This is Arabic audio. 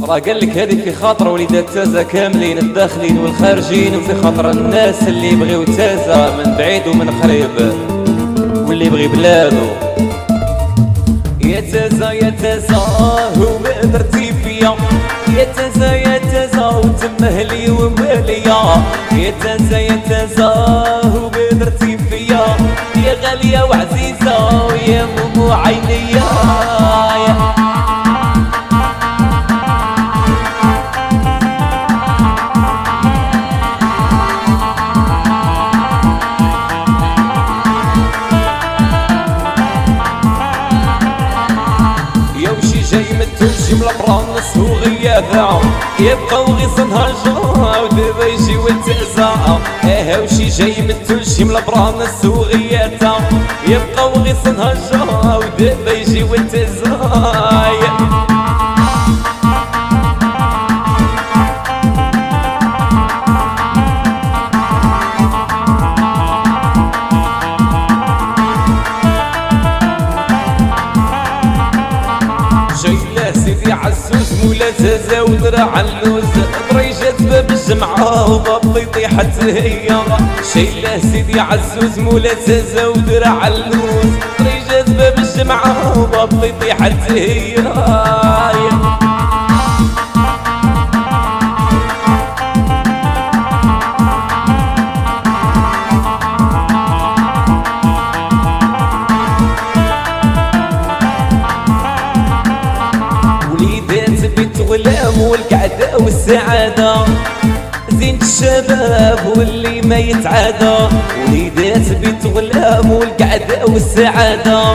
راه قال لك هذه في خاطر وليدات تازا كاملين الداخلين والخارجين، وفي خاطر الناس اللي يبغيو تازا من بعيد ومن قريب واللي يبغي بلادو. يا تازا يا تازا وما درتي فيا، يا تازا يا تازا وتمهلي وماليا، يا تازا يا تازا وما درتي فيا، يا غالية وعزيزة ويا مومو عينيا. تمشي من البرانس وغيابها يبقاو غي صنهاجا ودابا يجي والتعزا. وشي جاي من تمشي من البرانس وغيابها يبقاو غي صنهاجا ودابا يجي والتعزا. سيدي عزوز مولا تازا ودرع اللوز، طريجة باب الجمعة وباب يطيحت هي. شيله سيدي عزوز مولا تازا ودرع اللوز، طريجة باب الجمعة وباب يطيحت هي. بنت غلام والقعدة والسعادة، زينة الشباب واللي ما يتعادى. وليدات بنت غلام والقعدة والسعادة.